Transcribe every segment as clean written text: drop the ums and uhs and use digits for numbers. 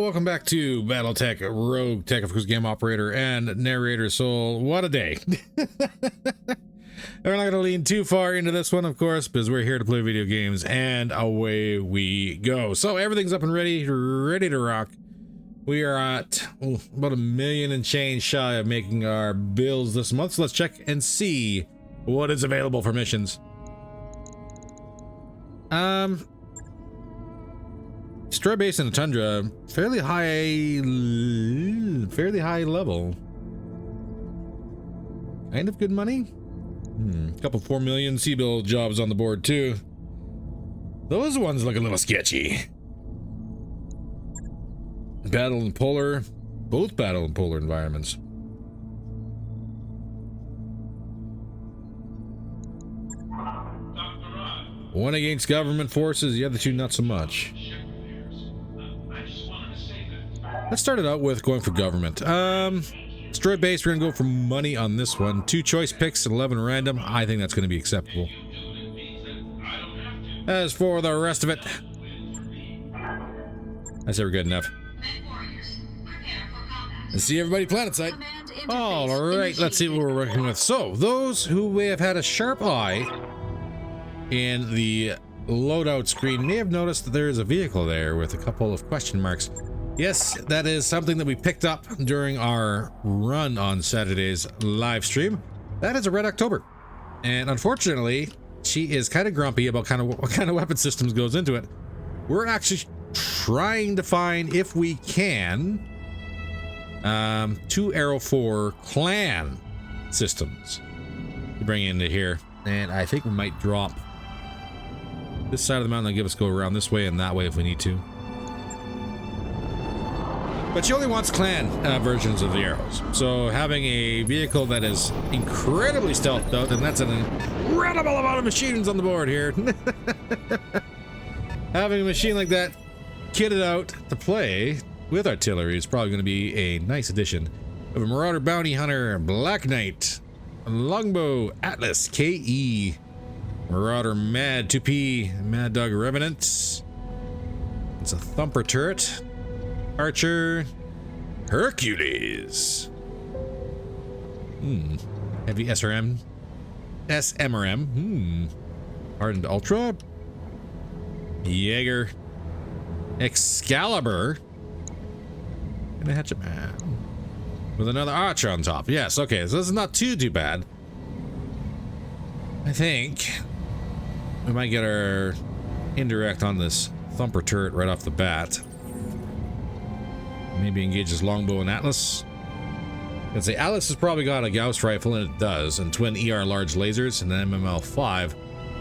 welcome back to BattleTech, RogueTech, of course, game operator and narrator soul. What a day. We're not going to lean too far into this one, of course, because we're here to play video games, and away we go. So everything's up and ready to rock. We are at about $1 million and change shy of making our bills this month, so let's check and see what is available for missions. Destroy base in the tundra, fairly high level. Kind of good money. Couple 4 million C-bill jobs on the board too. Those ones look a little sketchy. Battle and polar, both battle and polar environments. One against government forces, the other two not so much. Let's start it out with going for government. Destroy base, we're gonna go for money on this one. 2 choice picks and 11 random. I think that's gonna be acceptable. As for the rest of it, I say we're good enough. Let's see everybody planet side. All right, let's see what we're working with. So, those who may have had a sharp eye in the loadout screen may have noticed that there is a vehicle there with a couple of question marks. Yes, that is something that we picked up during our run on Saturday's live stream. That is a Red October. And unfortunately, she is kind of grumpy about what kind of weapon systems goes into it. We're actually trying to find, if we can, 2 Arrow 4 clan systems to bring into here. And I think we might drop this side of the mountain and give us go around this way and that way if we need to. But she only wants clan versions of the arrows. So having a vehicle that is incredibly stealthed out, and that's an incredible amount of machines on the board here. Having a machine like that kitted out to play with artillery is probably going to be a nice addition. We have a Marauder Bounty Hunter, Black Knight, Longbow, Atlas, KE, Marauder Mad 2P, Mad Dog Revenant. It's a Thumper turret. Archer, Hercules. Heavy SRM. Hardened Ultra. Jaeger. Excalibur. And a Hatchet Man. With another Archer on top. Yes, okay, so this is not too bad. I think we might get our indirect on this Thumper turret right off the bat. Maybe engage his Longbow and Atlas. I'd say Atlas has probably got a Gauss rifle, and it does, and twin ER large lasers, and an MML5.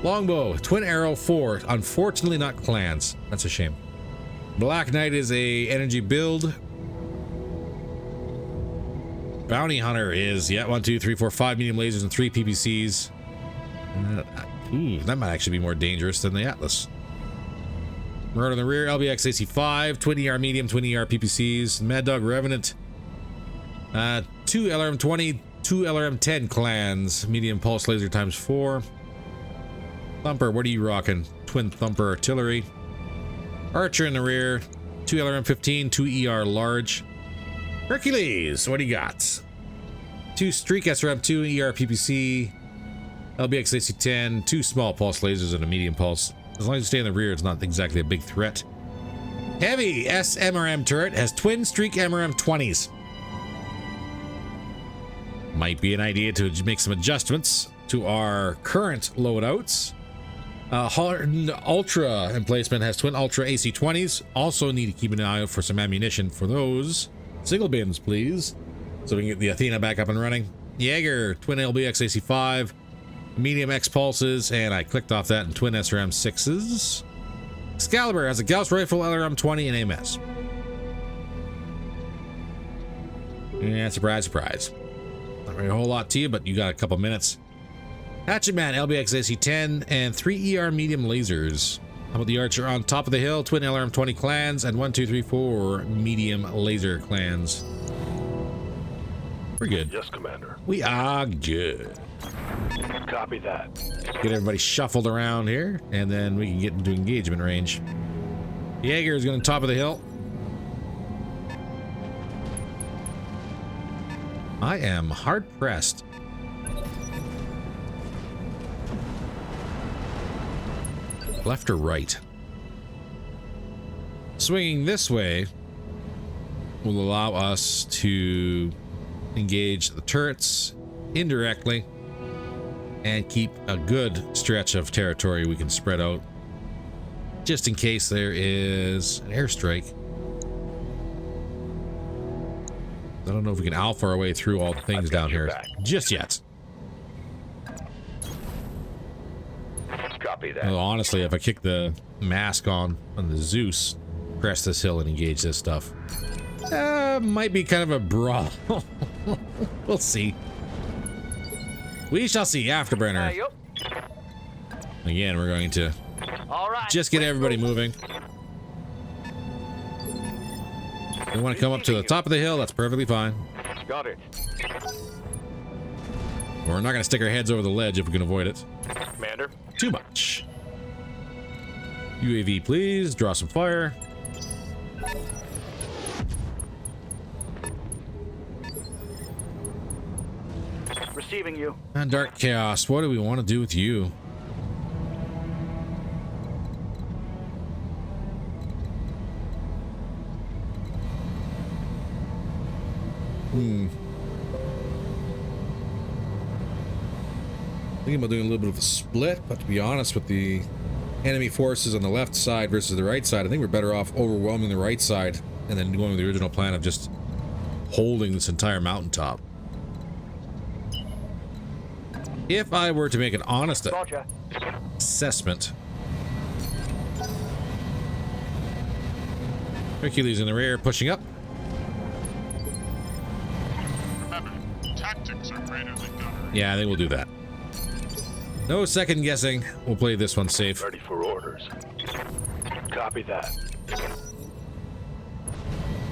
Longbow, twin arrow 4. Unfortunately, not clans. That's a shame. Black Knight is a energy build. Bounty Hunter is 1, 2, 3, 4, 5 medium lasers and 3 PPCs. That might actually be more dangerous than the Atlas. Marauder in the rear, LBX AC5, twin ER medium, twin ER PPCs, Mad Dog Revenant, 2 LRM-20, 2 LRM-10 clans, medium pulse laser times 4. Thumper, what are you rocking? Twin Thumper artillery. Archer in the rear, 2 LRM-15, 2 ER large. Hercules, what do you got? 2 Streak SRM-2, ER PPC, LBX AC10, 2 small pulse lasers and a medium pulse. As long as you stay in the rear, it's not exactly a big threat. Heavy SMRM turret has twin Streak MRM 20s. Might be an idea to make some adjustments to our current loadouts. Hardened Ultra emplacement has twin Ultra AC 20s. Also need to keep an eye out for some ammunition for those. Single bins, please, so we can get the Athena back up and running. Jaeger, twin LBX AC 5. Medium X pulses, and I clicked off that in twin SRM 6s. Excalibur has a Gauss rifle, LRM 20, and AMS. Yeah, surprise. Not really a whole lot to you, but you got a couple minutes. Hatchet Man, LBX AC 10, and 3 ER medium lasers. How about the Archer on top of the hill, twin LRM 20 clans, and 1, 2, 3, 4 medium laser clans. We're good. Yes, Commander. We are good. Copy that. Get everybody shuffled around here, and then we can get into engagement range. Jaeger is going to top of the hill. I am hard pressed. Left or right? Swinging this way will allow us to engage the turrets indirectly and keep a good stretch of territory we can spread out just in case there is an airstrike. I don't know if we can alpha our way through all the things down here just yet. Copy that. Well, honestly, if I kick the mask on the Zeus, press this hill and engage this stuff, might be kind of a brawl. We'll see. We shall see. Afterburner. Again, we're going to just get everybody moving. We want to come up to the top of the hill. That's perfectly fine. Got it. We're not going to stick our heads over the ledge if we can avoid it. Commander. Too much. UAV, please. Draw some fire. Receiving you. And Dark Chaos, what do we want to do with you? Thinking about doing a little bit of a split, but to be honest, with the enemy forces on the left side versus the right side, I think we're better off overwhelming the right side and then going with the original plan of just holding this entire mountaintop. If I were to make an honest assessment, Hercules in the rear, pushing up. Remember, tactics are greater than gunnery. Yeah, I think we'll do that. No second guessing. We'll play this one safe. Ready for orders. Copy that.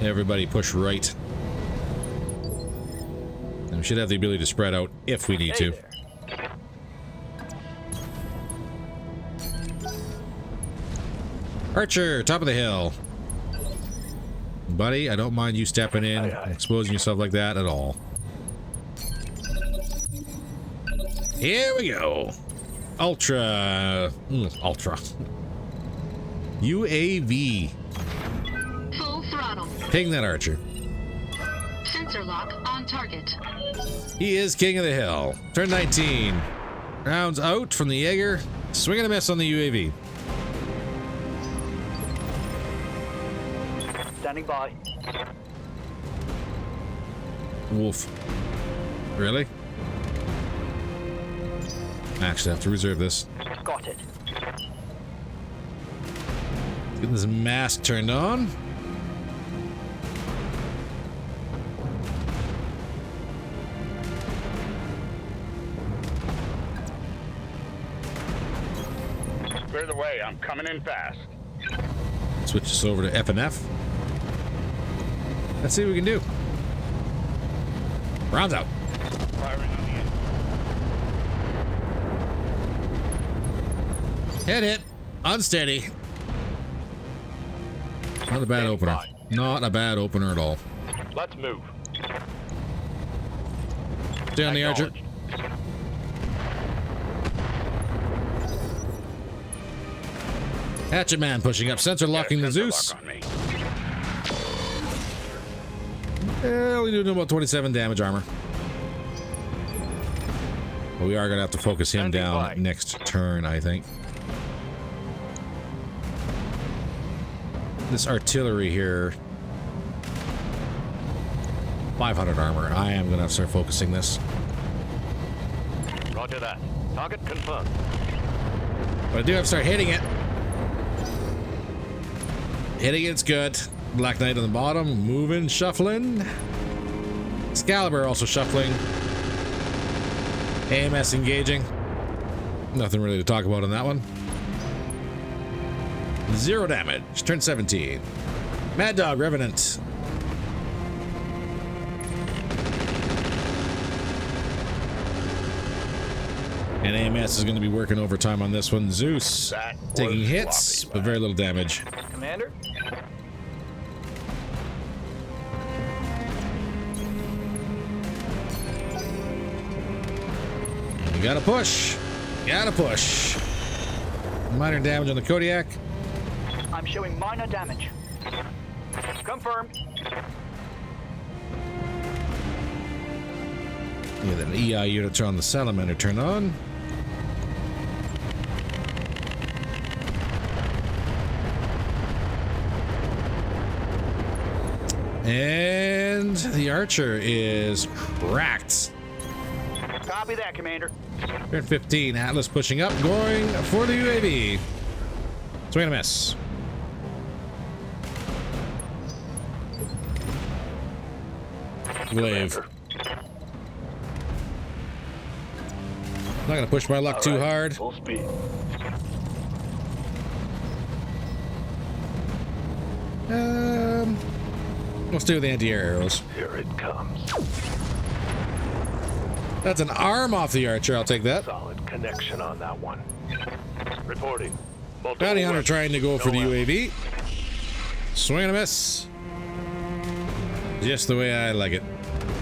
Everybody push right. And we should have the ability to spread out if we need to. There. Archer, top of the hill. Buddy, I don't mind you stepping in, exposing yourself like that at all. Here we go. Ultra. Ultra. UAV. Full throttle. Ping that Archer. Sensor lock on target. He is king of the hill. Turn 19. Rounds out from the Jaeger. Swing and a miss on the UAV. Standing by. Wolf. Really? Actually, I have to reserve this. Got it. Get this mask turned on. Clear the way. I'm coming in fast. Switch this over to F and F. Let's see what we can do. Rounds out. Firing on the end. Hit. Unsteady. Not a bad opener. Not a bad opener at all. Let's move. Stay on the Archer. Hatchet man pushing up. Sensor locking the Zeus. Lock on me. Only doing about 27 damage armor. But we are going to have to focus him Standing down by. next turn, I think. This artillery here. 500 armor. I am going to have to start focusing this. Roger that. Target confirmed. But I do have to start hitting it. Hitting it's good. Black Knight on the bottom. Moving, shuffling. Excalibur also shuffling. AMS engaging. Nothing really to talk about on that one. 0 damage. Turn 17. Mad Dog Revenant. And AMS is going to be working overtime on this one. Zeus That taking was hits, sloppy, but very little damage. Commander? You gotta push. Gotta push. Minor damage on the Kodiak. I'm showing minor damage. Confirmed. Yeah, then EI units are on the Salamander turned on. And the Archer is cracked. Copy that, Commander. Turn 15, Atlas pushing up, going for the UAV. Swing and a miss. Wave. Not gonna push my luck too hard. Full speed. We'll stay with the anti-air arrows. Here it comes. That's an arm off the Archer. I'll take that. Solid connection on that one. Reporting. Multiple Bounty Hunter weapons. trying to go for the No UAV. Swing and a miss. Just the way I like it.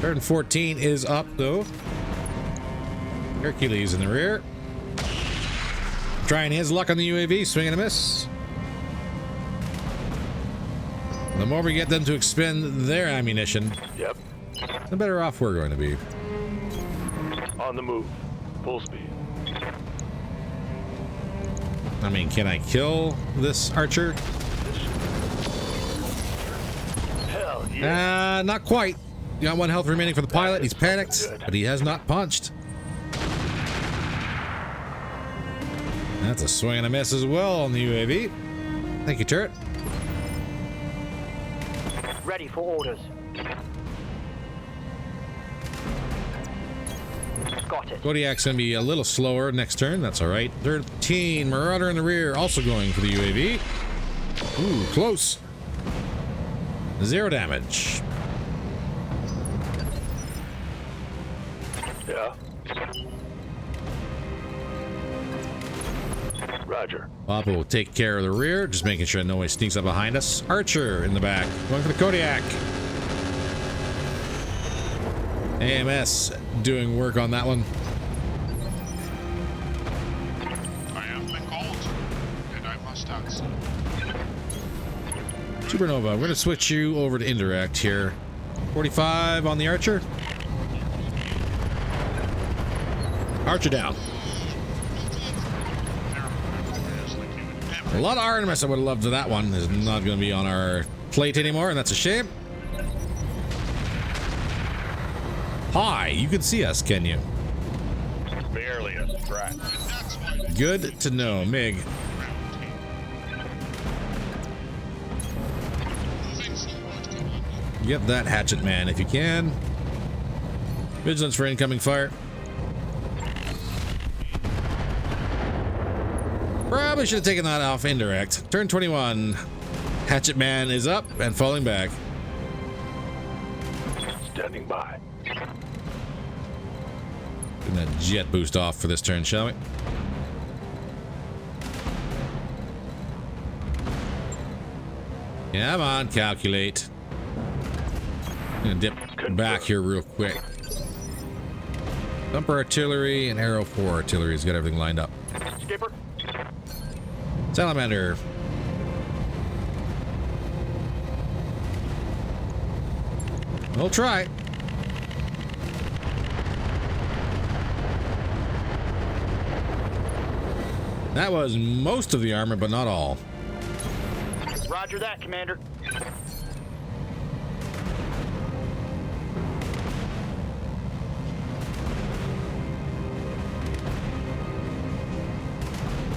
Turn 14 is up though. Hercules in the rear. Trying his luck on the UAV. Swing and a miss. The more we get them to expend their ammunition, Yep. the better off we're going to be. On the move. Full speed. I mean, can I kill this Archer? Hell yeah. Not quite. Got 1 health remaining for the pilot. He's panicked, but he has not punched. That's a swing and a miss as well on the UAV. Thank you, turret. Ready for orders. Got it. Kodiak's gonna be a little slower next turn. That's all right. 13, Marauder in the rear, also going for the UAV. Ooh, close. 0 damage. Yeah. Roger. Papa will take care of the rear, just making sure no one sneaks up behind us. Archer in the back, going for the Kodiak. AMS doing work on that one. I have been called, and I must answer. Supernova, we're going to switch you over to indirect here. 45 on the Archer. Archer down. A lot of Artemis I would have loved to that one is not going to be on our plate anymore, and that's a shame. Hi, you can see us, can you? Barely a scratch. Good to know, Mig. Get that hatchet man if you can. Vigilance for incoming fire. Probably should have taken that off indirect. Turn 21. Hatchet man is up and falling back. Standing by. Get that jet boost off for this turn, shall we? Come on, calculate. I'm gonna dip back here real quick. Thumper artillery and arrow 4 artillery has got everything lined up. Skipper. Salamander. We'll try. That was most of the armor, but not all. Roger that, Commander.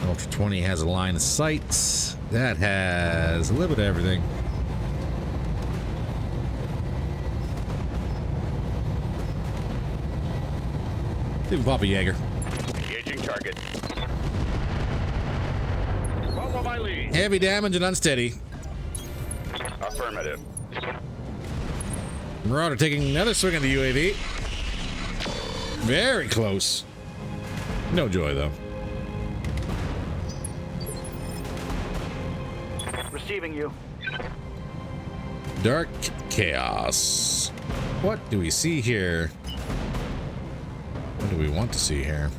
Ultra 20 has a line of sight. That has a little bit of everything. Even Papa Jaeger. Engaging target. Follow my lead. Heavy damage and unsteady. Affirmative. Marauder taking another swing at the UAV. Very close. No joy, though. Receiving you. Dark Chaos. What do we see here? What do we want to see here?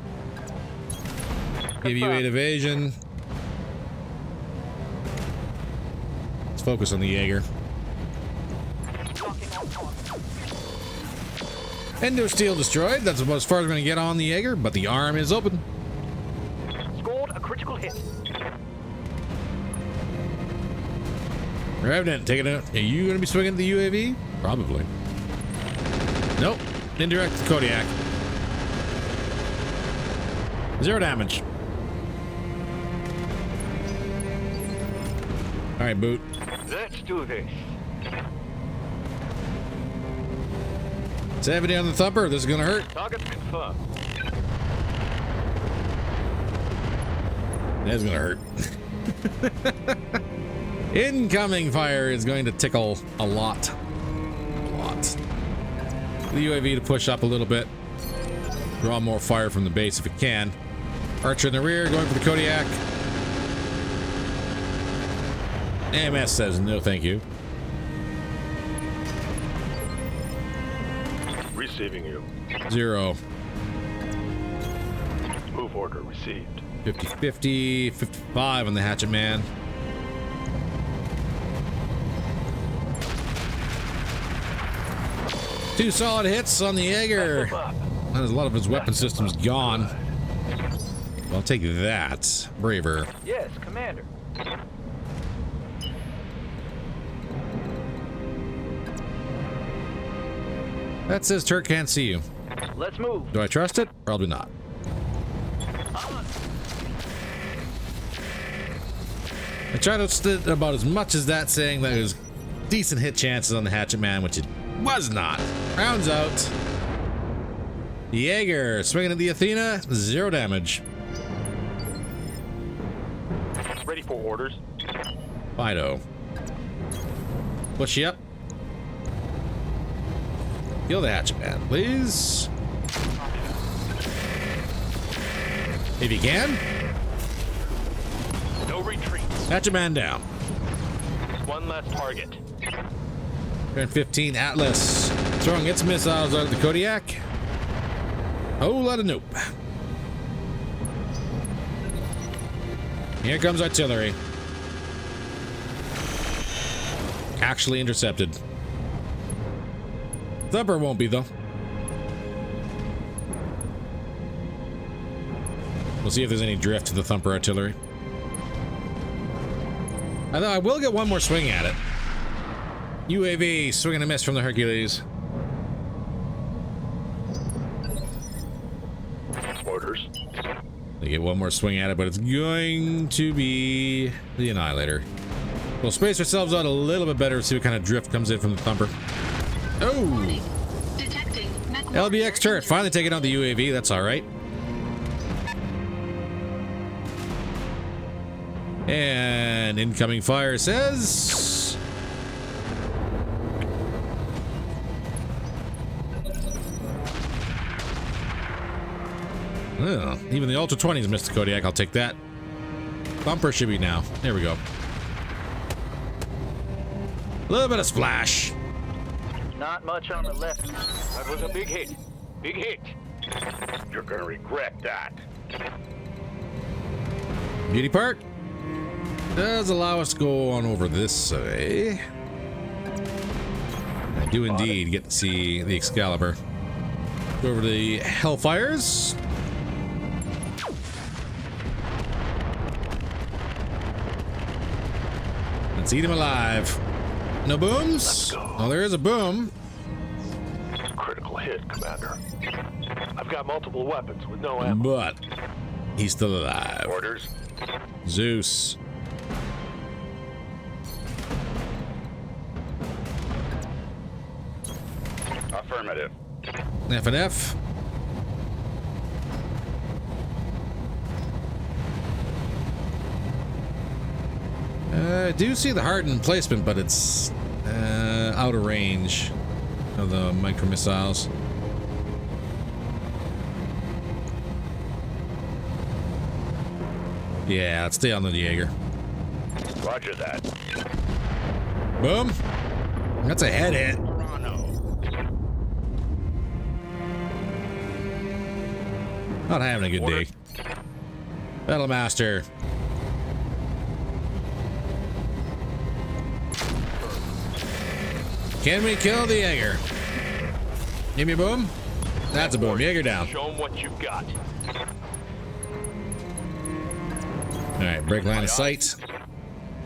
Give you 8 evasion. Let's focus on the Jaeger. Endo steel destroyed. That's about as far as we're going to get on the Jaeger, but the arm is open. Scored a critical hit. Revenant, taking it. Are you going to be swinging the UAV? Probably. Nope. Indirect Kodiak. 0 damage. All right, boot. Let's do this. 70 on the thumper. This is gonna hurt. Target confirmed. That's gonna hurt. Incoming fire is going to tickle a lot. A lot. The UAV to push up a little bit. Draw more fire from the base if it can. Archer in the rear, going for the Kodiak. AMS says no thank you. Receiving you. 0. Move order received. 50-50, 55 on the Hatchet Man. Two solid hits on the Jaeger. There's a lot of his weapon systems gone. I'll take that. Braver. Yes, Commander. That says Turk can't see you. Let's move. Do I trust it? Probably not. I tried to stood about as much as that, saying that it was decent hit chances on the Hatchet Man, which it was not. Rounds out. Jaeger swinging at the Athena, 0 damage. Ready for orders. Fido. Push you up. Kill the Hatchet Man, please. If you can. No retreat. Hatchet Man down. One last target. Turn 15, Atlas. Throwing its missiles out of the Kodiak. Whole lot of nope. Here comes artillery. Actually intercepted. Thumper won't be, though. We'll see if there's any drift to the Thumper artillery. I will get one more swing at it. UAV, swing and a miss from the Hercules. Orders. They get one more swing at it, but it's going to be the Annihilator. We'll space ourselves out a little bit better, see what kind of drift comes in from the Thumper. Oh! Detecting LBX turret finally taking out the UAV. That's all right. And incoming fire says... Oh, even the Ultra 20s missed the Kodiak. I'll take that. Bumper should be now. There we go. A little bit of splash. Not much on the left. That was a big hit. Big hit. You're gonna regret that. Beauty Park does allow us to go on over this way. I do indeed get to see the Excalibur. Go over to the Hellfires. Let's eat him alive. No booms? Oh, there is a boom. Critical hit, Commander. I've got multiple weapons with no ammo. But he's still alive. Orders. Zeus. Affirmative. F and F. I do see the hardened placement, but it's out of range of the micro missiles. Yeah, let's stay on the Jaeger. Roger that. Boom. That's a head hit. Not having a good day. Battle Master. Can we kill the Jaeger? Give me a boom. That's a boom. Jaeger down. Show them what you've got. All right, break line of sight.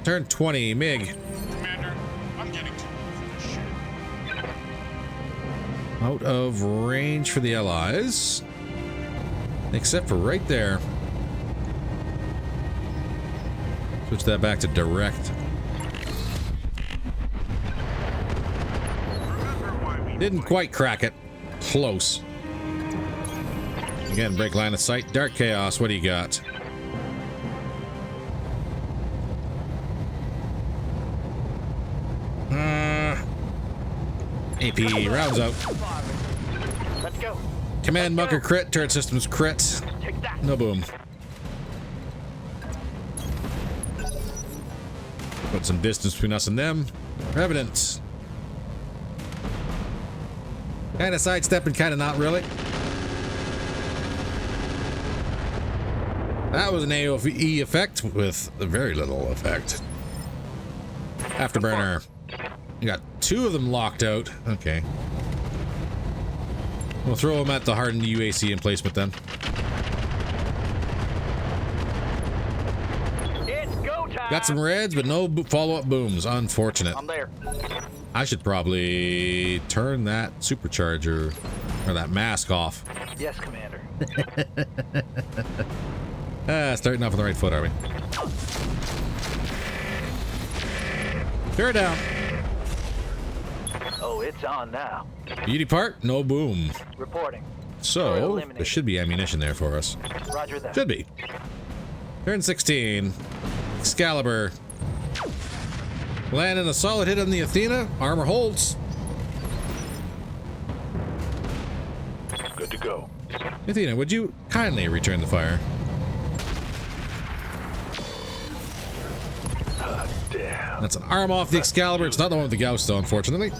Turn 20, MiG. Commander, I'm getting too old for this shit. Out of range for the Allies. Except for right there. Switch that back to direct. Didn't quite crack it. Close. Again, break line of sight. Dark Chaos, what do you got? AP rounds out. Let's go. Command bunker crit. Turret systems crit. Take that. No boom. Put some distance between us and them. Revenant. Kind of sidestepping, kind of not really. That was an AOE effect with very little effect. Afterburner. You got two of them locked out. Okay. We'll throw them at the hardened UAC emplacement then. It's go time. Got some reds, but no follow-up booms. Unfortunate. I'm there. I should probably turn that supercharger or that mask off. Yes, Commander. Starting off on the right foot, are we? Tear it down. Oh, it's on now. Beauty part, no boom. Reporting. So, there should be ammunition there for us. Roger that. Should be. Turn 16. Excalibur. Landing a solid hit on the Athena. Armor holds. Good to go. Athena, would you kindly return the fire? Damn. That's an arm off the Excalibur. It's not the one with the Gauss, though, unfortunately.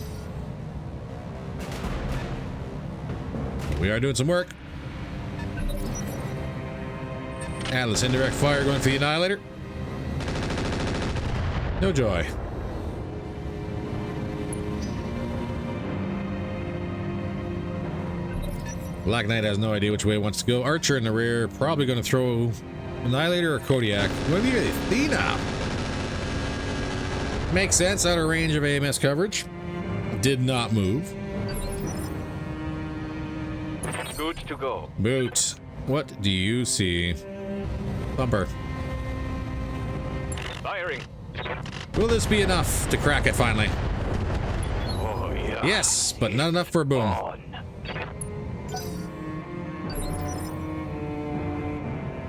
We are doing some work. Atlas indirect fire going for the Annihilator. No joy. Black Knight has no idea which way it wants to go. Archer in the rear, probably going to throw Annihilator or Kodiak. Maybe Athena. Makes sense, out of range of AMS coverage. Did not move. Good to go. Boot. What do you see? Thumper. Firing. Will this be enough to crack it finally? Oh, yeah. Yes, but not enough for a boom. On.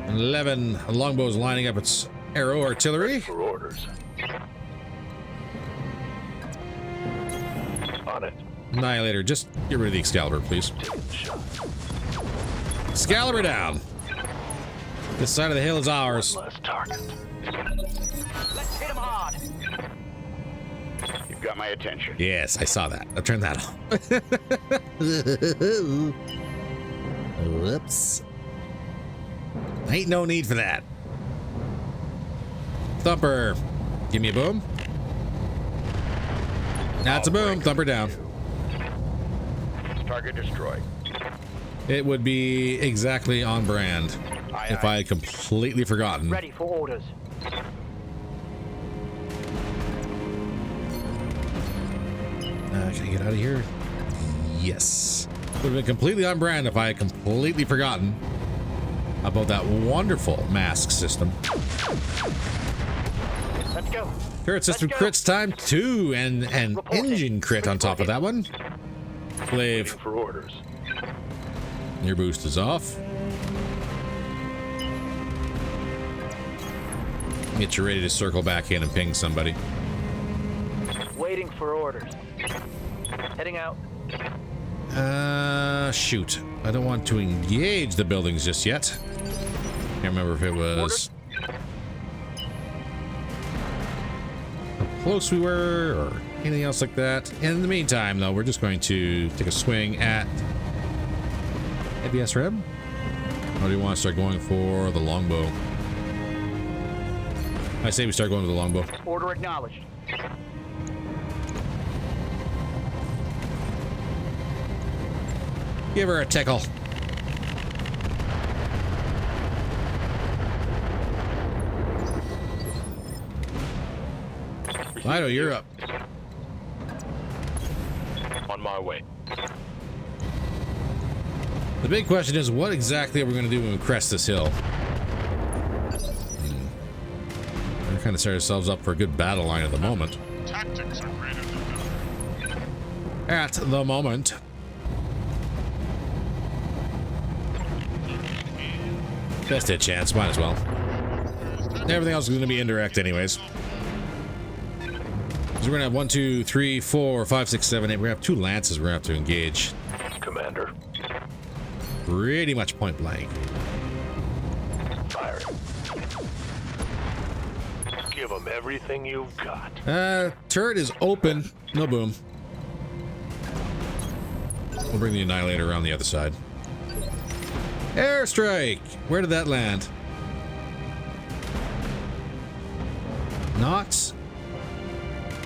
11. Longbow's lining up its arrow artillery. For orders. On it. Annihilator, just get rid of the Excalibur, please. Taking the shot. Excalibur down. This side of the hill is ours. Less target. Let's hit him hard. You've got my attention. Yes, I saw that. I'll turn that off. Whoops. Ain't no need for that. Thumper. Give me a boom. That's a boom. Thumper down. Target destroyed. It would be exactly on brand if I had completely forgotten. Ready for orders. Can I get out of here? Yes. Would have been completely on brand if I had completely forgotten about that wonderful mask system. Let's go. Turret system Let's go. crits time 2 and an engine crit on top of that one. Glaive. For orders. Your boost is off. Get you ready to circle back in and ping somebody. Waiting for orders. Heading out. Shoot. I don't want to engage the buildings just yet. Can't remember if it was how close we were or anything else like that. In the meantime, though, we're just going to take a swing at heavy SRM. Or do you want to start going for the longbow? I say we start going to the longbow. Order acknowledged. Give her a tickle. Lido, you're up. On my way. The big question is, what exactly are we going to do when we crest this hill? We're kind of set ourselves up for a good battle line at the moment. Tactics are greater than done. At the moment. Best hit chance, might as well. Everything else is going to be indirect anyways. So we're going to have 1, 2, 3, 4, 5, 6, 7, 8. We're going to have 2 lances we're going to have to engage. Commander. Pretty much point blank. Fire. Give them everything you've got. Turret is open. No boom. We'll bring the Annihilator around the other side. Airstrike! Where did that land? Not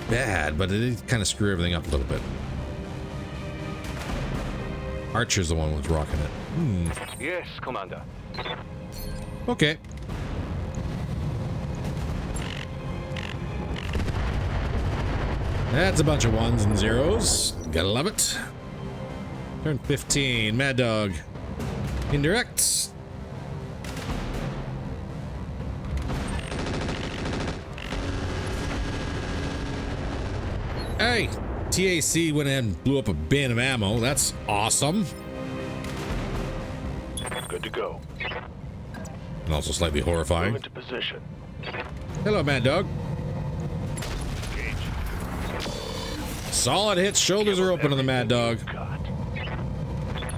bad, but it did kind of screw everything up a little bit. Archer's the one who's rocking it. Yes, Commander. Okay. That's a bunch of 1s and 0s. Gotta love it. Turn 15. Mad Dog. Indirects. Hey, TAC went ahead and blew up a bin of ammo. That's awesome. Good to go. And also slightly horrifying. Move into position. Hello, Mad Dog. Engage. Solid hits. Shoulders are open on the Mad Dog. Got.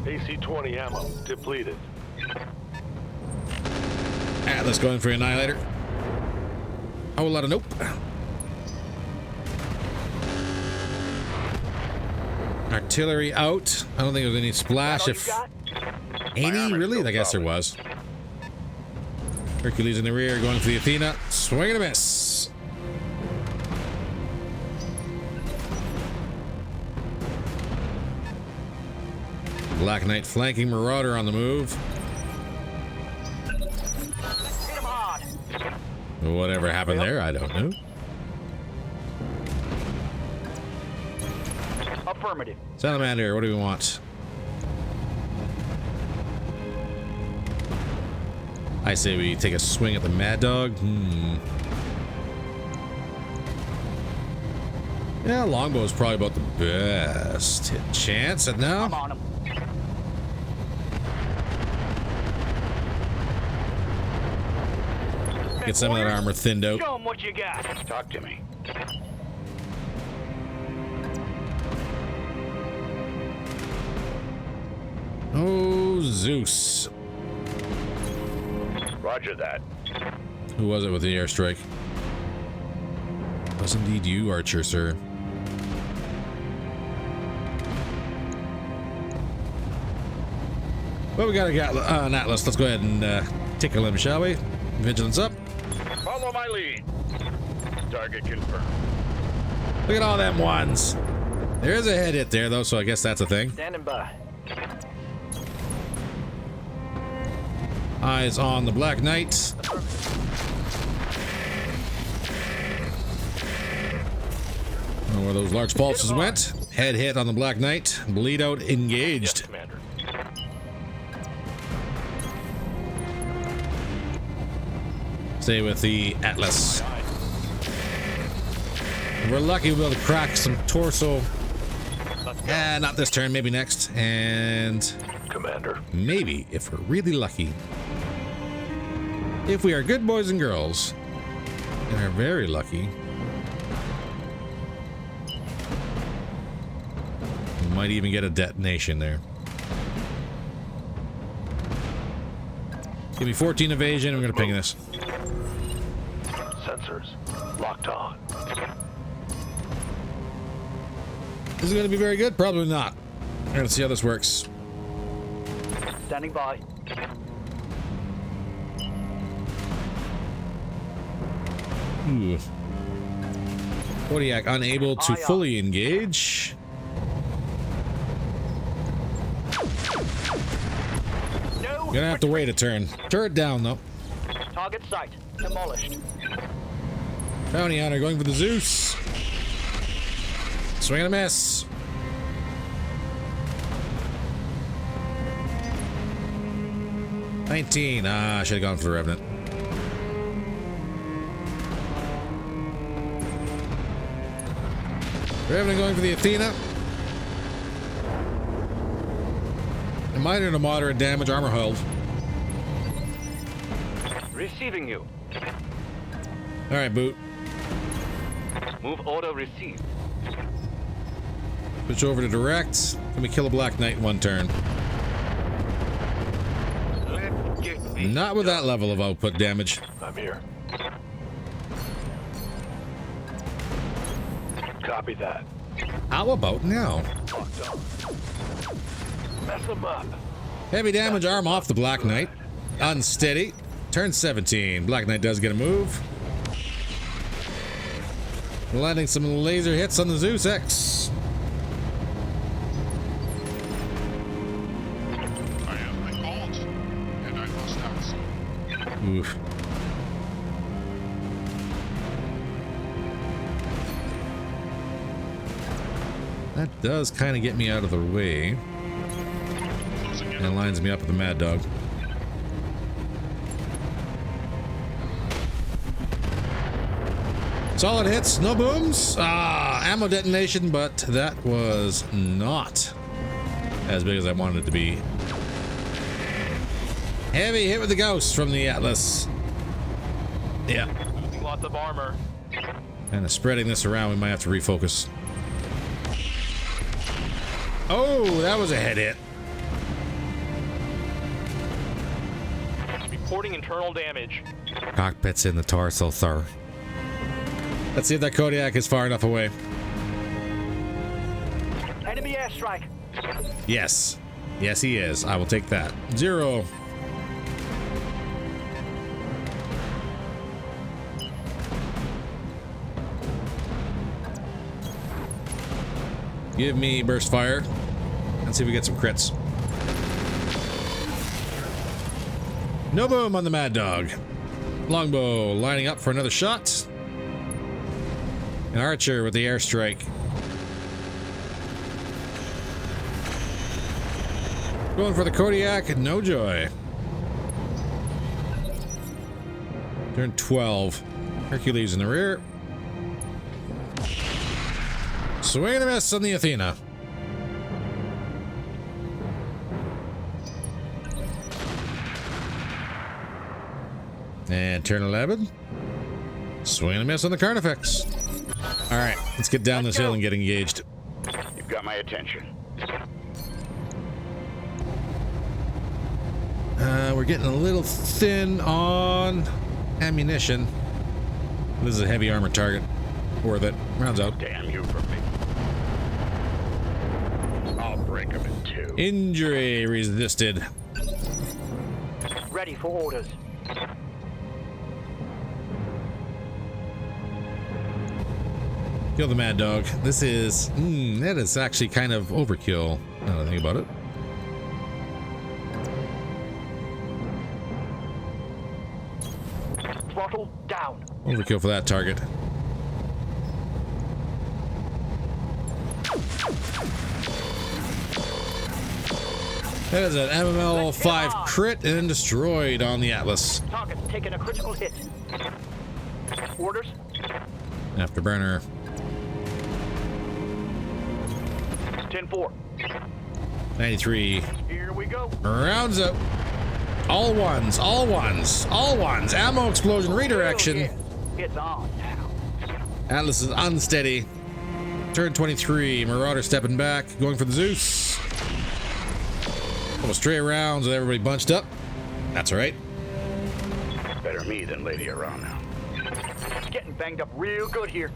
AC-20 ammo depleted. Atlas going for Annihilator. Oh, a lot of nope. Artillery out. I don't think there's any splash. If any, really? I guess there was. Hercules in the rear, going for the Athena. Swing and a miss. Black Knight flanking Marauder on the move. Hit him hard. Whatever happened there, I don't know. Affirmative. Salamander, what do we want? I say we take a swing at the Mad Dog. Yeah, longbow is probably about the best hit chance. And now, I'm on him. get some of that armor thinned out. Show him what you got. Talk to me. Oh, Zeus. Roger that. Who was it with the airstrike? Was indeed you, Archer, sir. Well, we got an Atlas. Let's go ahead and tickle him, shall we? Vigilance up. Follow my lead. Target confirmed. Look at all them 1s. There is a head hit there, though, so I guess that's a thing. Standing by. Eyes on the Black Knight. Where those large pulses went. Head hit on the Black Knight. Bleed out engaged. Yes, Commander. Stay with the Atlas. We're lucky we'll be able to crack some torso. Not this turn, maybe next. And Commander. maybe, if we're really lucky, if we are good boys and girls, and are very lucky, we might even get a detonation there. Give me 14 evasion. I'm going to ping this. Sensors locked on. Is it going to be very good? Probably not. We're going to see how this works. Standing by. Ooh. Kodiak unable to fully engage. No. Gonna have to wait a turn. Turret down though. Target site demolished. Bounty Hunter going for the Zeus. Swing and a miss. $19. I should have gone for the Revenant. Revenant going for the Athena. A minor to moderate damage, armor held. Receiving you. All right, boot. Move order received. Switch over to direct. Can we kill a Black Knight in one turn? Let's get these. Not with that level of output damage. I'm here. Copy that. How about now? Locked on. Mess them up. Heavy damage arm off the Black Knight. Unsteady. Turn 17. Black Knight does get a move. Landing some laser hits on the Zeus X. I am recalled, and I must answer. Oof. That does kind of get me out of the way. Closing in. And lines me up with the Mad Dog. Solid hits, no booms. Ammo detonation, but that was not as big as I wanted it to be. Heavy hit with the Ghost from the Atlas. Yeah. Losing lots of armor. Kind of spreading this around, we might have to refocus. Oh, that was a head hit. Reporting internal damage. Cockpit's in the torso, sir. Let's see if that Kodiak is far enough away. Enemy airstrike. Yes. Yes, he is. I will take that. 0. Give me burst fire. Let's see if we get some crits. No boom on the Mad Dog. Longbow lining up for another shot. An Archer with the airstrike. Going for the Kodiak, no joy. Turn 12. Hercules in the rear. Swing and a miss on the Athena. And turn 11. Swing and a miss on the Carnifex. All right, let's get down this hill and get engaged. You've got my attention. We're getting a little thin on ammunition. This is a heavy armor target. Worth it. Rounds out. Damn you for me. I'll break them in two. Injury resisted. Ready for orders. Kill the Mad Dog. This is... that is actually kind of overkill. Now that I think about it. Throttle down. Overkill for that target. That is an MML 5 crit and destroyed on the Atlas. Target's taking a critical hit. Orders. Afterburner. 10-4. 93. Here we go. Rounds up. All ones, all ones, all ones. Ammo explosion redirection. Yeah. It's on now. Atlas is unsteady. Turn 23. Marauder stepping back, going for the Zeus. Couple stray rounds with everybody bunched up. That's all right. Better me than Lady Arana. Getting banged up real good here.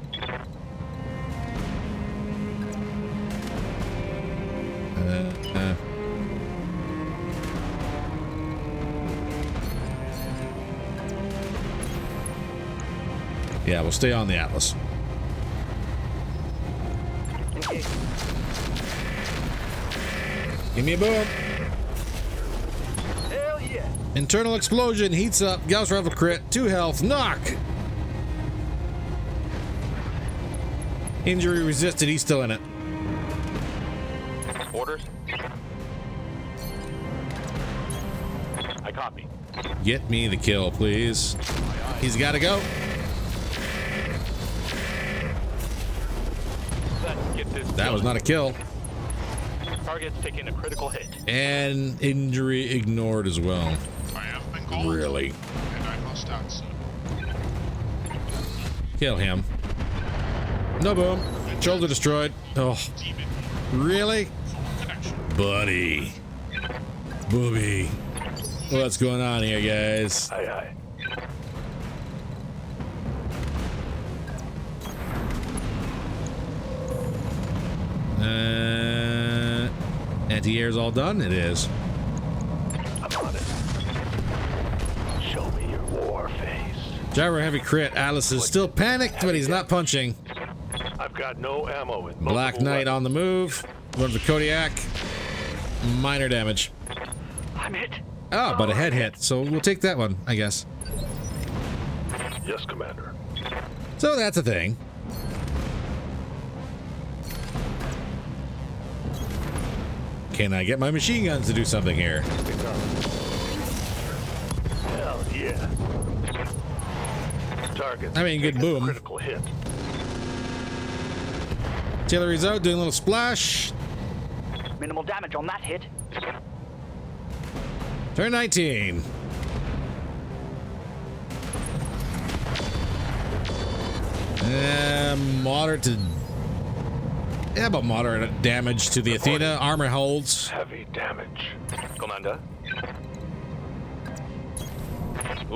Yeah, we'll stay on the Atlas. Engage. Give me a boom. Hell yeah. Internal explosion heats up. Gauss rifle crit. 2 health. Knock. Injury resisted. He's still in it. Orders. I copy. Get me the kill, please. He's got to go. Let's get this That was not a kill. Target's taking a critical hit. And injury ignored as well. I have been called. Really? And I must answer. Kill him. No boom. Shoulder destroyed. Oh, Demon. really? Full connection. Buddy. Booby. What's going on here, guys? Aye, aye. Anti-air's all done? It is. I'm on it. Show me your war face. Gyro heavy crit. Atlas is still panicked, but he's not punching. I've got no ammo with Black Knight on the move. Going to the Kodiak. Minor damage. I'm hit. Oh, but a head hit. So we'll take that one, I guess. Yes, Commander. So that's a thing. Can I get my machine guns to do something here? Hell yeah. Target. I mean, good boom. Critical hit. Artillery's out, doing a little splash. Minimal damage on that hit. Turn 19. Moderate to... Yeah, about moderate damage to the Athena. Armor holds. Heavy damage. Commander.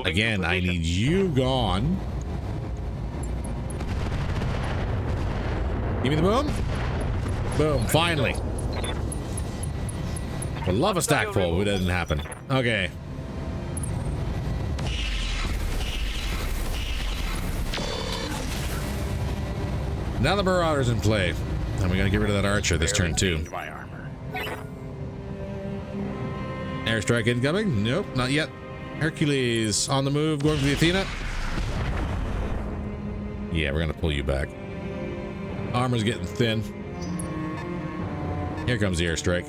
Again, I need you gone. Give me the boom. Boom, finally. Would love a stack full, but it doesn't happen. Okay. Now the Marauder's in play. And we gotta get rid of that Archer this turn too. My armor. Airstrike incoming? Nope, not yet. Hercules on the move, going for the Athena. Yeah, we're gonna pull you back. Armor's getting thin. Here comes the airstrike.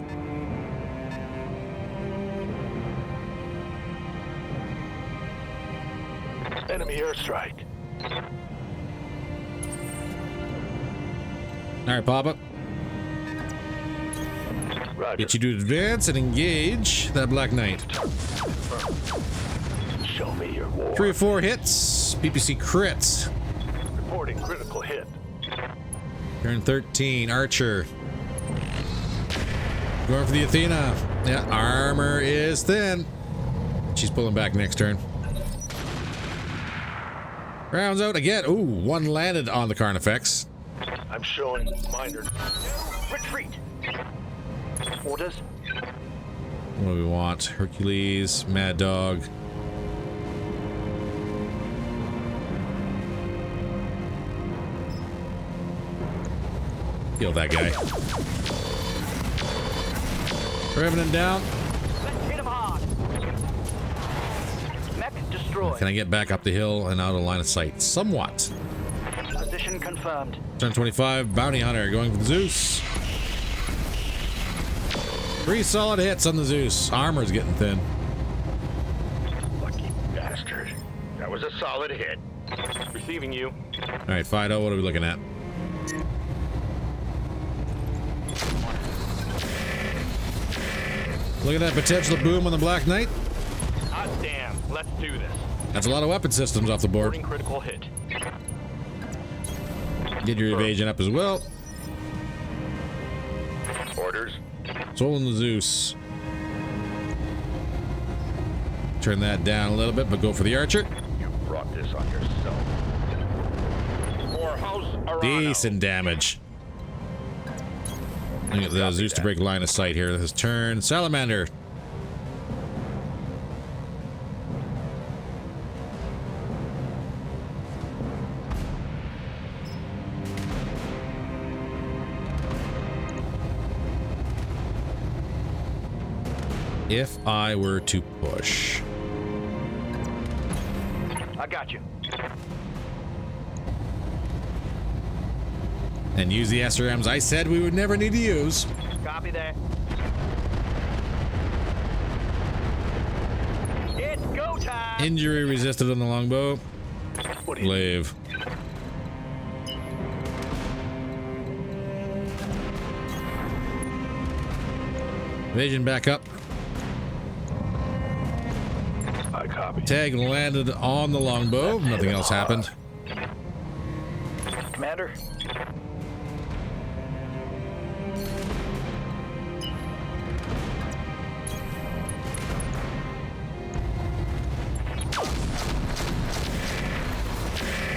Enemy airstrike. All right, Papa. Roger. Get you to advance and engage that Black Knight. Show me your war. 3 or 4 hits. PPC crits. Reporting critical hit. Turn 13. Archer. Going for the Athena. Yeah, armor is thin. She's pulling back next turn. Rounds out again. Ooh, 1 landed on the Carnifex. I'm showing minor. Retreat. Orders. What do we want? Hercules, Mad Dog. Kill that guy. Revenant down. Let's hit him hard. Mech destroyed. Can I get back up the hill and out of line of sight? Somewhat. Position confirmed. Turn 25, Bounty Hunter going for the Zeus. 3 solid hits on the Zeus. Armor's getting thin. Lucky bastard. That was a solid hit. Receiving you. All right, Fido, what are we looking at? Look at that potential boom on the Black Knight. Hot damn. Let's do this. That's a lot of weapon systems off the board. Reporting critical hit. Get your evasion up as well. Orders. Soul in the Zeus. Turn that down a little bit, but go for the Archer. You brought this on yourself. Or House Arano. Decent damage. Look at the Zeus to break line of sight here. His turn. Salamander. if I were to push. I got you. And use the SRMs I said we would never need to use. Copy that. It's go time. Injury resisted on the longbow. What do you Glaive. Evasion back up. I copy. Tag landed on the longbow. Nothing else happened. Commander.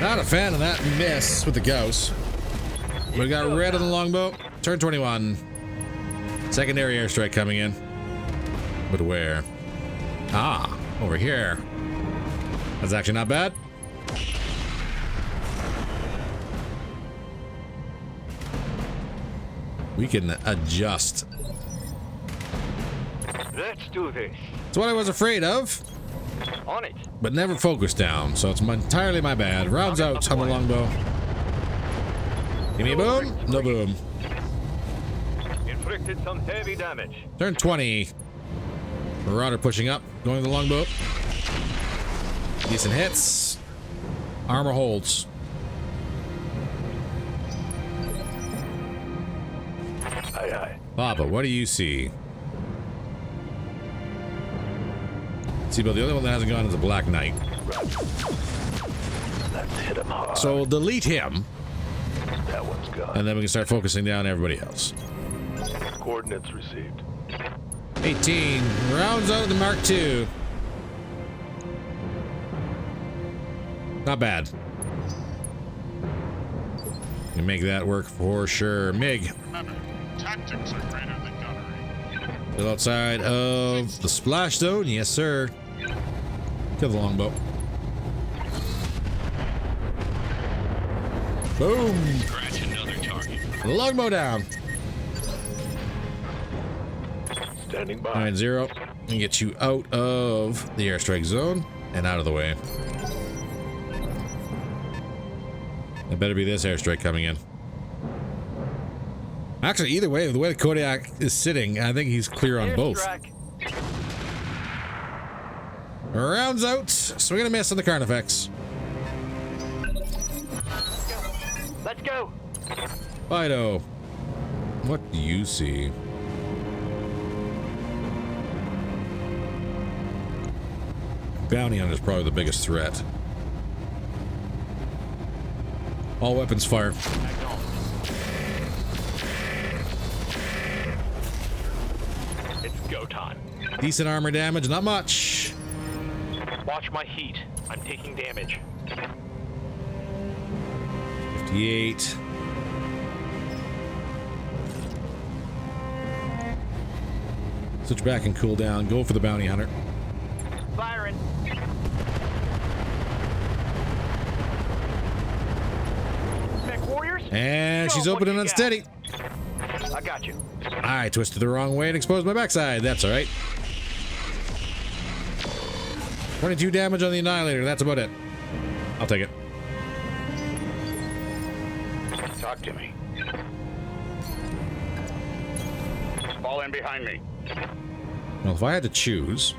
Not a fan of that miss with the ghost. We got red on the longbow. Turn 21. Secondary airstrike coming in. But where? Ah, over here. That's actually not bad. We can adjust. Let's do this. It's what I was afraid of, On it. but never focused down, so it's entirely my bad. Rounds out on the longbow. Give me a boom. No boom. Inflicted some heavy damage. Turn 20. Marauder pushing up, going to the longbow. Decent hits. Armor holds. Aye, aye. Papa, what do you see? See, but the only one that hasn't gone is a Black Knight. Let's hit him hard. So we'll delete him, That one's gone. and then we can start focusing down everybody else. Coordinates received. 18. Rounds out the Mark II. Not bad. You make that work for sure. MiG. Remember, tactics are greater than gunnery. Still outside of the splash zone. Yes, sir. Kill the longbow. Boom. Scratch another target. Longbow down. Standing by. 9-0. And get you out of the airstrike zone and out of the way. It better be this airstrike coming in. Actually, either way, the way the Kodiak is sitting, I think he's clear on both. Airstrike. Rounds out. Swing and a miss on the Carnifex. Let's go. Fido. What do you see? Bounty Hunter is probably the biggest threat. All weapons fire. It's go time. Decent armor damage, not much. Watch my heat. I'm taking damage. 58. Switch back and cool down. Go for the Bounty Hunter. Firing. Mech warriors. And Show she's 'em open what and you got. unsteady. I got you. I twisted the wrong way and exposed my backside. That's all right. 22 damage on the Annihilator. That's about it. I'll take it. Talk to me. Fall in behind me. Well, if I had to choose,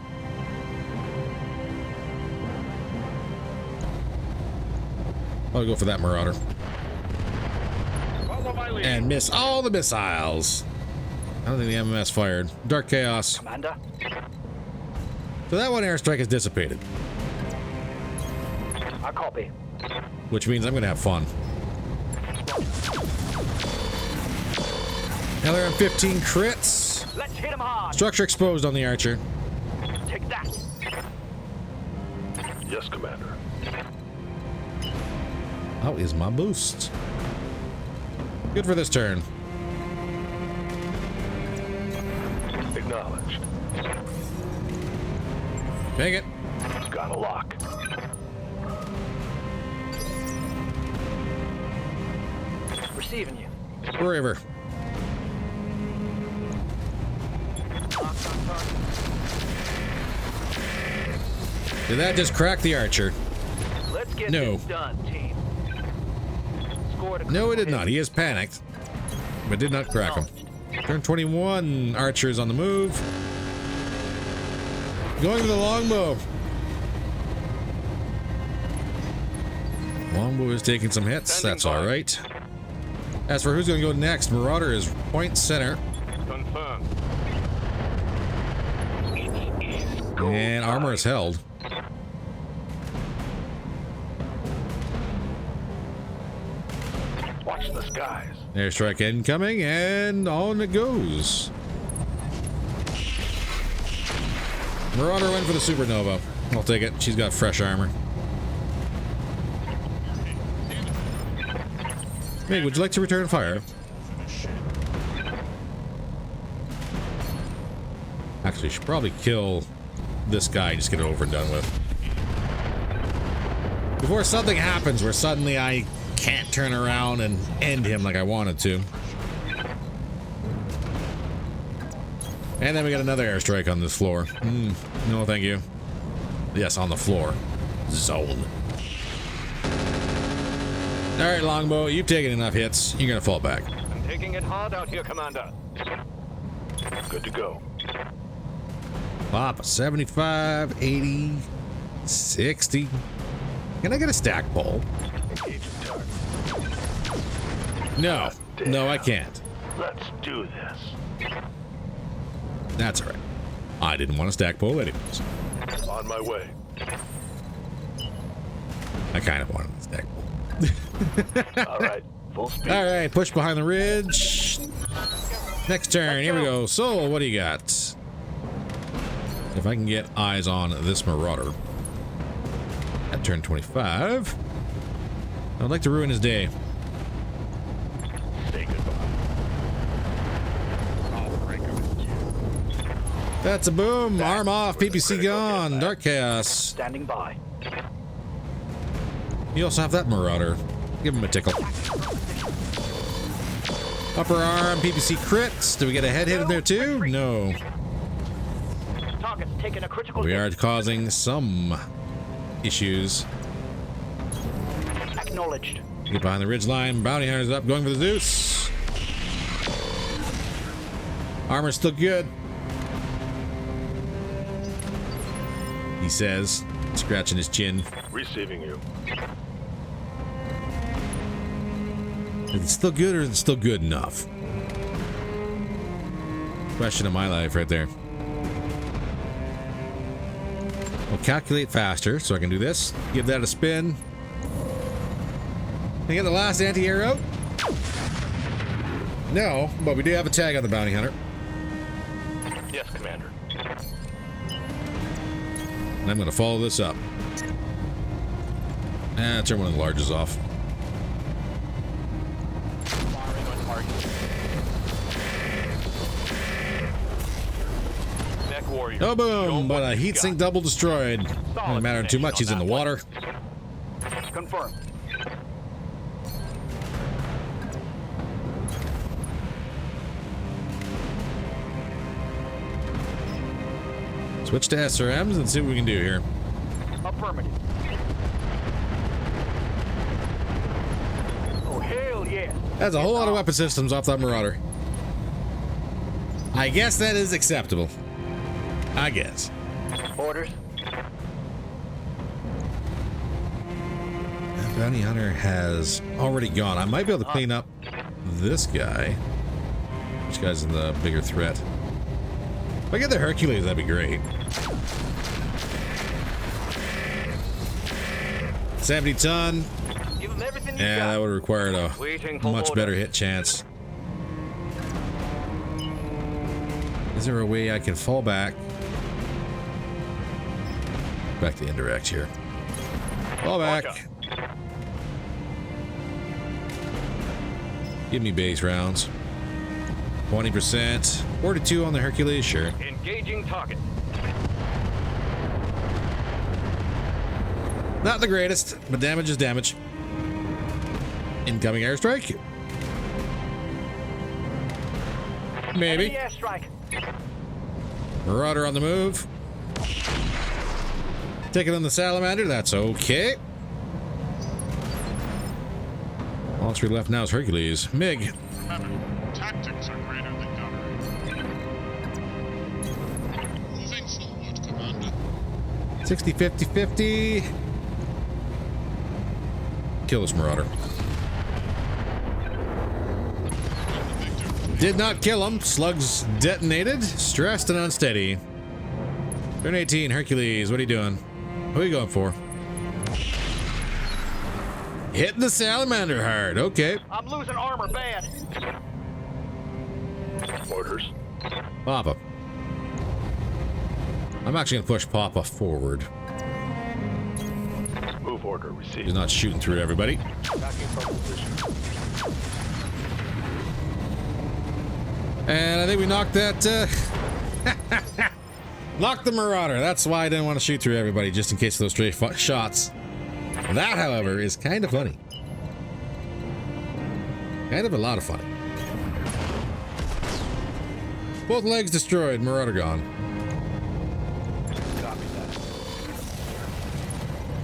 I'll go for that Marauder Follow my lead. and miss all the missiles. I don't think the MMS fired. Dark Chaos. Commander. So that one airstrike is dissipated, I copy. which means I'm going to have fun. Another M15 crits. Let's hit him hard. Structure exposed on the Archer. Take that. Yes, Commander. How is my boost? Good for this turn. Acknowledged. Make it. Got a lock. Receiving you. Forever. locked on target. Did that just crack the archer? Let's get No. this done, team. Scored a No, it did critical not. He is panicked, but did not crack him. Turn 21. Archer's on the move. Going to the longbow. Longbow is taking some hits. Standing That's by. all right. As for who's going to go next, Marauder is point center. Confirmed. And armor is held. Watch the skies. Airstrike incoming, and on it goes. Marauder went for the supernova. I'll take it. She's got fresh armor. Meg, would you like to return fire? Actually, should probably kill this guy and just get it over and done with. Before something happens where suddenly I can't turn around and end him like I wanted to. And then we got another airstrike on this floor. No, thank you. Yes, on the floor. Zone. All right, Longbow, you've taken enough hits. You're going to fall back. I'm taking it hard out here, Commander. Good to go. Pop, 75, 80, 60. Can I get a stack pole? Engaging target. No. No, I can't. Let's do this. That's all right. I didn't want a stack pole anyways. On my way. I kind of wanted a stack pole. All right. Full speed. All right, push behind the ridge. Next turn. Here we go. So, what do you got? If I can get eyes on this Marauder at turn 25, I'd like to ruin his day. Say goodbye. That's a boom. Arm off. PPC gone. Dark Chaos. Standing by. You also have that Marauder. Give him a tickle. Upper arm. PPC crits. Do we get a head hit in there too? No. Target's taking a critical We hit. are causing some issues. Acknowledged. Get behind the ridge line. Bounty Hunter's up. Going for the Zeus. Armor's still good. He says, scratching his chin. Receiving you. Is it still good or is it still good enough? Question of my life right there. We'll calculate faster, so I can do this. Give that a spin. Can I get the last anti-air out? No, but we do have a tag on the Bounty Hunter. Yes, Commander. And I'm going to follow this up. Turn one of the larges off. Firing on target. Mech warrior. Oh, Show boom! But what a you heat sink got. double destroyed. Doesn't matter too much. He's in the water. Confirmed. Switch to SRMs and see what we can do here. Affirmative. Oh, hell yeah. That's a whole lot of weapon systems off that Marauder. I guess that is acceptable. I guess. Orders. That Bounty Hunter has already gone. I might be able to clean up this guy. Which guy's in the bigger threat? If I get the Hercules, that'd be great. 70 ton. Give him everything you Yeah, got. that would have required a Waiting for much orders. better hit chance. Is there a way I can fall back? Back to indirect here. Fall back. Watch out. Give me base rounds. 20%. 42 on the Hercules, sure. Engaging target. Not the greatest, but damage is damage. Incoming airstrike. Maybe. Enemy airstrike. Marauder on the move. Taking on the Salamander, that's okay. All three left now is Hercules. MiG. Heaven, tactics are greater than gunnery. Moving forward, Commander. 60, 50, 50. Kill this Marauder. Did not kill him. Slugs detonated. Stressed and unsteady. Turn 18, Hercules. What are you doing? What are you going for? Hitting the Salamander hard. Okay. I'm losing armor bad. Orders. Papa. I'm actually going to push Papa forward. Move order received. He's not shooting through everybody. Attacking from position. And I think we knocked that, knocked the Marauder. That's why I didn't want to shoot through everybody, just in case of those stray shots. That, however, is kind of funny. Kind of a lot of fun. Both legs destroyed, Marauder gone. Copy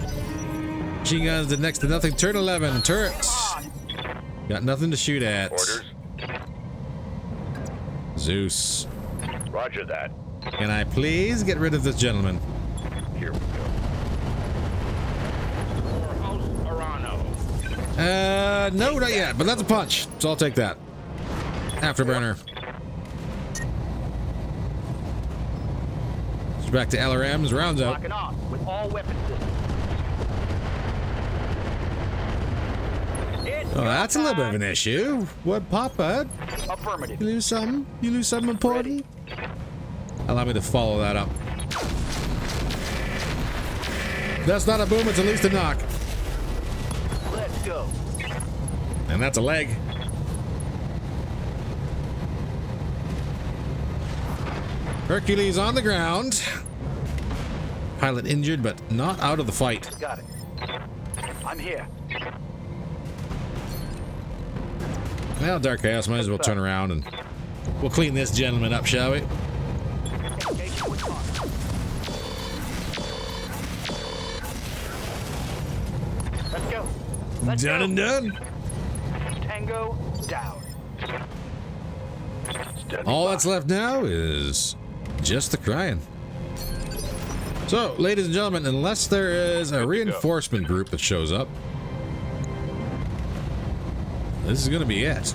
that. Machine guns did next to nothing. Turn 11, turrets. Got nothing to shoot at. Orders. Zeus. Roger that. Can I please get rid of this gentleman? Here we go. No, not yet, but that's a punch, so I'll take that. Afterburner. So back to LRMs, rounds out. Locking off with all weapon systems. Oh, that's a little bit of an issue. What, Papa? Affirmative. You lose something? You lose something important? Allow me to follow that up. That's not a boom, it's at least a knock. Let's go. And that's a leg. Hercules on the ground. Pilot injured, but not out of the fight. Got it. I'm here. Well, Dark Chaos, might as well turn around and we'll clean this gentleman up, shall we? Engaging with fire. Let's go. Let's Done go. and done. Tango down. Standing All by. that's left now is just the crying. So, ladies and gentlemen, unless there is a reinforcement group that shows up, this is going to be it.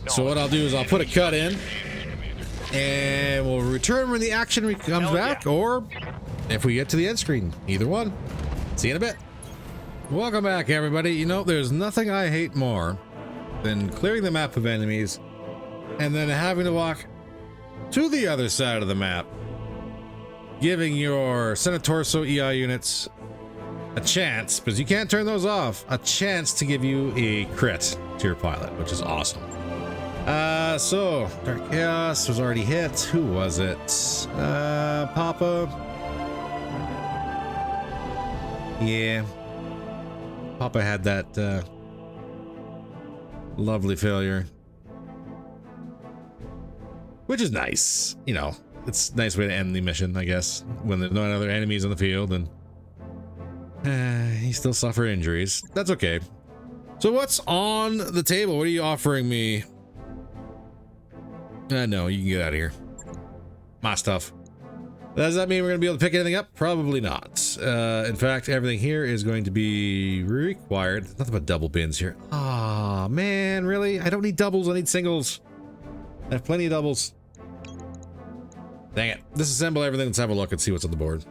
So what I'll do is I'll put a cut in, and we'll return when the action comes back, or if we get to the end screen. Either one. See you in a bit. Welcome back, everybody. You know, there's nothing I hate more than clearing the map of enemies and then having to walk to the other side of the map, giving your Senatorso EI units a chance, because you can't turn those off, a chance to give you a crit to your pilot, which is awesome. So Dark Chaos was already hit. Who was it? Papa. Yeah. Papa had that lovely failure, which is nice. You know, it's a nice way to end the mission, I guess, when there's no other enemies on the field and he still suffered injuries. That's okay. So what's on the table? What are you offering me? No, you can get out of here. My stuff. Does that mean we're going to be able to pick anything up? Probably not. In fact, everything here is going to be required. Nothing but double bins here. Aw, man, really? I don't need doubles. I need singles. I have plenty of doubles. Dang it. Disassemble everything. Let's have a look and see what's on the board.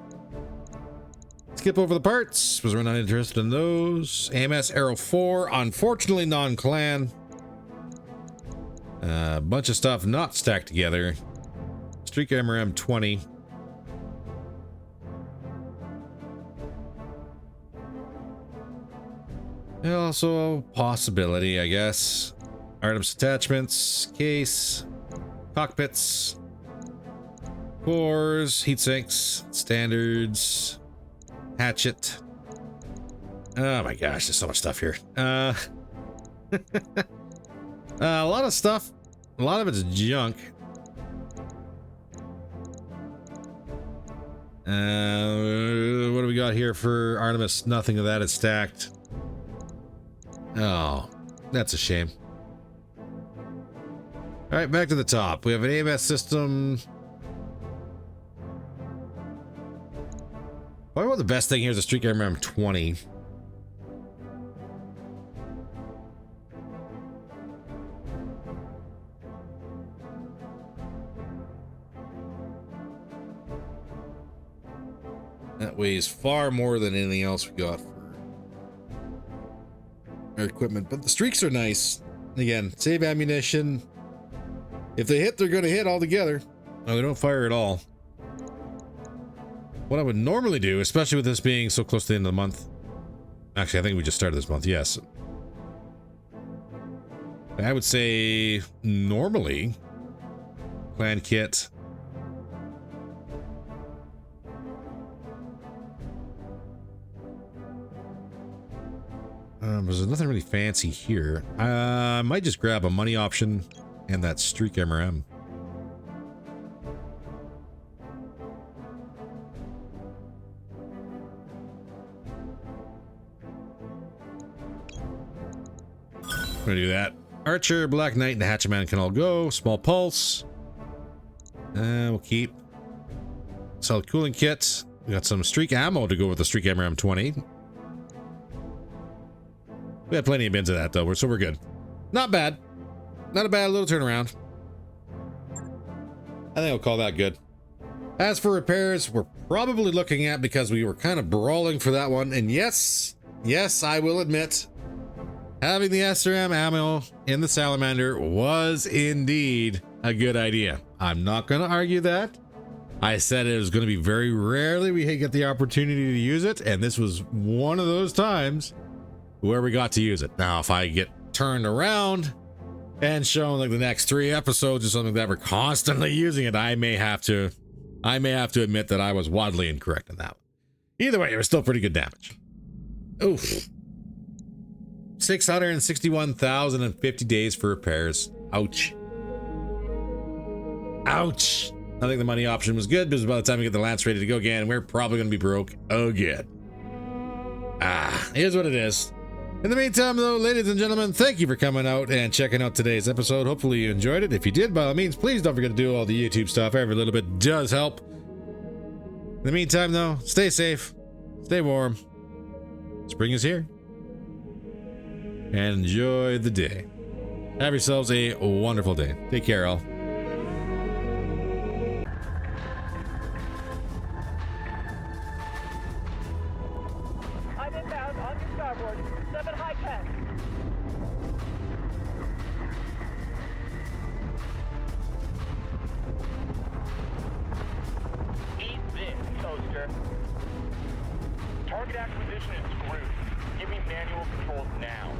Skip over the parts, because we're not interested in those. AMS Arrow 4, unfortunately non-clan. A bunch of stuff not stacked together. Streak MRM 20. Also a possibility, I guess. Artemis attachments, case, cockpits, cores, heat sinks, standards, hatchet. Oh my gosh, there's so much stuff here. A lot of stuff. A lot of it's junk. What do we got here for Artemis? Nothing of that is stacked. Oh, that's a shame. All right, back to the top. We have an AMS system. Probably what the best thing here is a Streak SRM 20. That weighs far more than anything else we got for our equipment, but the streaks are nice. Again, save ammunition. If they hit, they're going to hit all together. No, they don't fire at all. What I would normally do, especially with this being so close to the end of the month. Actually, I think we just started this month, yes. I would say normally clan kit. There's nothing really fancy here. I might just grab a money option and that Streak SRM. I'm gonna do that. Archer, Black Knight, and the Hatchetman can all go. Small Pulse. We'll keep. Solid cooling kit. We got some Streak ammo to go with the Streak SRM 20. We had plenty of bins of that though, so we're good. Not bad. Not a bad little turnaround. I think I'll call that good. As for repairs, we're probably looking at, because we were kind of brawling for that one, and yes, I will admit, having the SRM ammo in the Salamander was indeed a good idea. I'm not going to argue that. I said it was going to be very rarely we get the opportunity to use it, and this was one of those times where we got to use it. Now, if I get turned around and shown like the next 3 episodes or something that we're constantly using it, I may have to admit that I was wildly incorrect in that one. Either way, it was still pretty good damage. Oof. 661,050 days for repairs. Ouch. Ouch. I think the money option was good, because by the time we get the Lance ready to go again, we're probably going to be broke again. Here's what it is. In the meantime, though, ladies and gentlemen, thank you for coming out and checking out today's episode. Hopefully you enjoyed it. If you did, by all means, please don't forget to do all the YouTube stuff. Every little bit does help. In the meantime, though, stay safe, stay warm. Spring is here. And enjoy the day. Have yourselves a wonderful day. Take care, all. I'm inbound on your starboard. 7 high 10. Eat this, toaster. Target acquisition is screwed. Give me manual controls now.